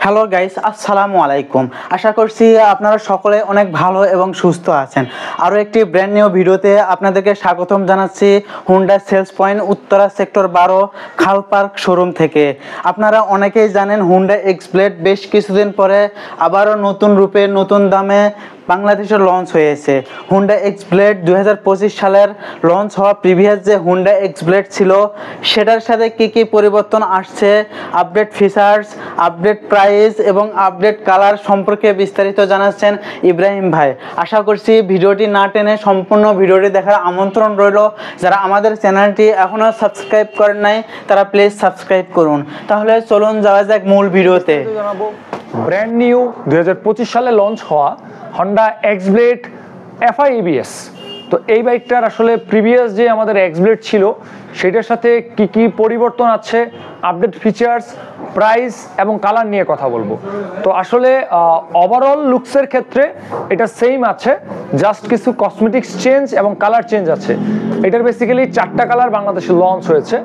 Hello guys, আসসালামু আলাইকুম। আশা করছি আপনারা সকলে অনেক ভালো এবং সুস্থ আছেন। আরও একটি ব্র্যান্ড নিউ ভিডিওতে আপনাদেরকে স্বাগতম জানাচ্ছি Honda sales point Uttara sector 12 খাল পার্ক শোরুম থেকে। আপনারা অনেকেই জানেন হুন্ডা এক্স ব্লেড বেশ কিছুদিন পরে আবারও নতুন রূপে নতুন দামে বাংলাদেশে লঞ্চ হয়েছে। হুন্ডা এক্স ব্লেড 2025 সালের লঞ্চ হওয়া প্রিভিয়াস যে হুন্ডা এক্স ব্লেড ছিল সেটার সাথে কী পরিবর্তন আসছে, আপডেট ফিচার্স, আপডেট প্রাইস এবং আপডেট কালার সম্পর্কে বিস্তারিত জানাচ্ছেন ইব্রাহিম ভাই। আশা করছি ভিডিওটি না টেনে সম্পূর্ণ ভিডিওটি দেখার আমন্ত্রণ রইল। যারা আমাদের চ্যানেলটি এখনও সাবস্ক্রাইব করেন নাই তারা প্লিজ সাবস্ক্রাইব করুন। তাহলে চলুন যাওয়া যাক মূল ভিডিওতে। ব্র্যান্ড নিউ 2025 সালে লঞ্চ হওয়া Honda x blade FI ABS. তো এই বাইকটার আসলে প্রিভিয়াস যে আমাদের এক্স ব্লেড ছিল সেটার সাথে কি পরিবর্তন আছে, আপডেট ফিচার্স, প্রাইস এবং কালার নিয়ে কথা বলবো। তো আসলে ওভারঅল লুকসের ক্ষেত্রে এটা সেম আছে, জাস্ট কিছু কসমেটিক্স চেঞ্জ এবং কালার চেঞ্জ আছে। এটার বেসিক্যালি 4টা কালার বাংলাদেশে লঞ্চ হয়েছে।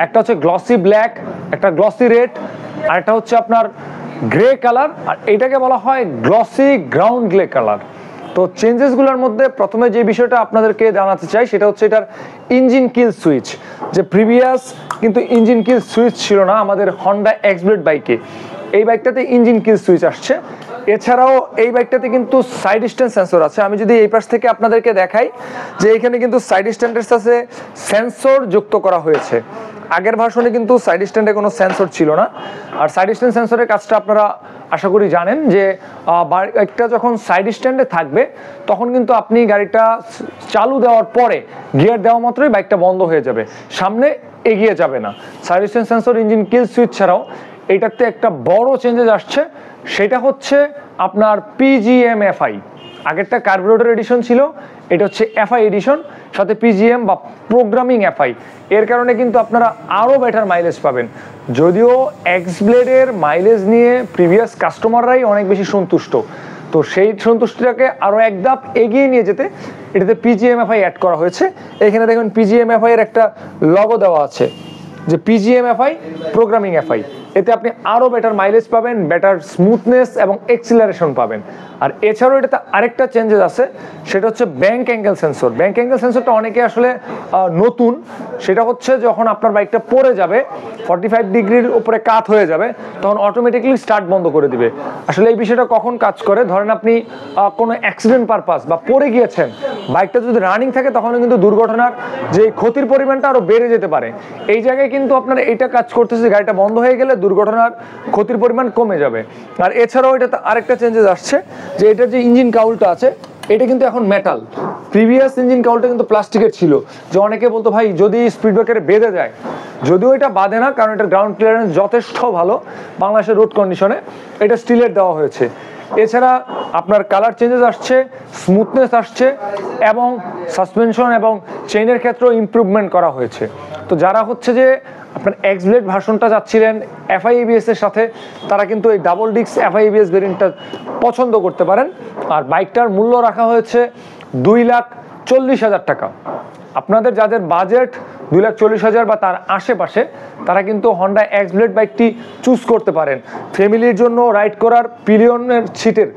একটা হচ্ছে গ্লসি ব্ল্যাক, একটা গ্লসি রেড, আর একটা হচ্ছে আপনার গ্রে কালার, আর এটাকে বলা হয় গ্লসি গ্রাউন্ড গ্রে কালার। তো চেঞ্জেসগুলোর মধ্যে প্রথমে যে বিষয়টা আপনাদেরকে জানাতে চাই সেটা হচ্ছে এটার ইঞ্জিন কিল সুইচ। যে প্রিভিয়াস কিন্তু ইঞ্জিন কিল সুইচ ছিল না আমাদের হন্ডা এক্স ব্লেড বাইকে, এই বাইকটাতে ইঞ্জিন কিল সুইচ আসছে। এছাড়াও এই বাইকটাতে কিন্তু সাইড স্ট্যান্ড সেন্সর আছে। আমি যদি এই পাশ থেকে আপনাদেরকে দেখাই যে এখানে কিন্তু সাইড স্ট্যান্ডের সাথে সেন্সর যুক্ত করা হয়েছে। আগের ভার্সনে কিন্তু সাইড স্ট্যান্ডে কোনো সেন্সর ছিল না। আর সাইড স্ট্যান্ড সেন্সরের কাজটা আপনারা আশা করি জানেন যে বাইকটা যখন সাইড স্ট্যান্ডে থাকবে তখন কিন্তু আপনি গাড়িটা চালু দেওয়ার পরে গিয়ার দেওয়া মাত্রই বাইকটা বন্ধ হয়ে যাবে, সামনে এগিয়ে যাবে না। সাইড স্ট্যান্ড সেন্সর, ইঞ্জিন কিল সুইচ ছাড়াও এইটাতে একটা বড় চেঞ্জেস আসছে, সেটা হচ্ছে আপনার পিজিএম এফআই। আগেরটা কার্বোরেটর এডিশন ছিল, এটা হচ্ছে এফআই এডিশন, সাথে পিজিএম বা প্রোগ্রামিং এফআই। এর কারণে কিন্তু আপনারা আরও বেটার মাইলেজ পাবেন। যদিও এক্স ব্লেডের মাইলেজ নিয়ে প্রিভিয়াস কাস্টমাররাই অনেক বেশি সন্তুষ্ট, তো সেই সন্তুষ্টিটাকে আরও এক ধাপ এগিয়ে নিয়ে যেতে এটাতে পিজিএম এফআই অ্যাড করা হয়েছে। এখানে দেখুন পিজিএম এফআই এর একটা লগো দেওয়া আছে যে পিজিএম এফআই প্রোগ্রামিং এফআই। এতে আপনি আরও বেটার মাইলেজ পাবেন, বেটার স্মুথনেস এবং এক্সিলারেশন পাবেন। আর এছাড়াও এটাতে আরেকটা চেঞ্জেস আছে, সেটা হচ্ছে bank angle sensor. Bank angle সেন্সরটা অনেকে আসলে নতুন, সেটা হচ্ছে যখন আপনার বাইকটা পড়ে যাবে 45 ডিগ্রির উপরে কাত হয়ে যাবে তখন অটোমেটিকলি স্টার্ট বন্ধ করে দিবে। আসলে এই বিষয়টা কখন কাজ করে, ধরেন আপনি কোনো অ্যাক্সিডেন্ট পারপাস বা পড়ে গিয়েছেন, বাইকটা যদি রানিং থাকে তখন কিন্তু দুর্ঘটনার যে ক্ষতির পরিমাণটা আরও বেড়ে যেতে পারে। এই জায়গায় কিন্তু আপনার এইটা কাজ করতেছে, গাড়িটা বন্ধ হয়ে গেলে দুর্ঘটনার ক্ষতির পরিমাণ কমে যাবে। আর এছাড়াও এটাতে আরেকটা চেঞ্জেস আসছে যে এটার যে ইঞ্জিন কাউলটা আছে এটা কিন্তু এখন মেটাল। প্রিভিয়াস ইঞ্জিন কাউলটা কিন্তু প্লাস্টিকের ছিল, যে অনেকে বলতো ভাই যদি স্পিড ব্রেকারে বেঁধে যায়, যদিও এটা বাঁধে না কারণ এটার গ্রাউন্ড ক্লিয়ারেন্স যথেষ্ট ভালো বাংলাদেশের রোড কন্ডিশনে, এটা স্টিলের দেওয়া হয়েছে। এছাড়া আপনার কালার চেঞ্জেস আসছে, স্মুথনেস আসছে এবং সাসপেনশন এবং চেইনের ক্ষেত্রেও ইমপ্রুভমেন্ট করা হয়েছে। তো যারা হচ্ছে যে আপনার এক্স ব্লেড ভার্সনটা যাচ্ছিলেন এফআই এবিএস এর সাথে, তারা কিন্তু এই ডাবল ডিস্ক এফআই এবিএস ভেরিয়েন্টটা পছন্দ করতে পারেন। আর বাইকটার মূল্য রাখা হয়েছে 2,40,000 টাকা। আপনাদের যাদের বাজেট 2,40,000 বা তার আশেপাশে তারা কিন্তু হন্ডা এক্স ব্লেড বাইকটি চুজ করতে পারেন। ফ্যামিলির জন্য রাইড করার পিলিয়নের সিটের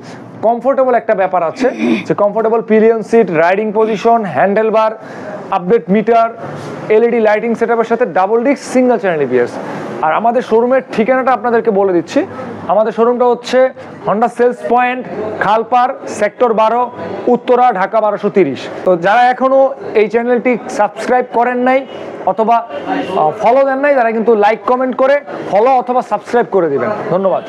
কমফোর্টেবল একটা ব্যাপার আছে, যে comfortable pillion seat, riding position, handle bar, update meter, LED lighting সেটআপের সাথে double disc single channel ABS. আর আমাদের শোরুমের ঠিকানাটা আপনাদেরকে বলে দিচ্ছি। আমাদের শোরুমটা হচ্ছে Honda sales point Khalpar sector 12 Uttara, Dhaka 1230। তো যারা এখনো এই চ্যানেলটি সাবস্ক্রাইব করেন নাই অথবা ফলো দেন নাই, তারা কিন্তু লাইক কমেন্ট করে ফলো অথবা সাবস্ক্রাইব করে দিবেন। ধন্যবাদ।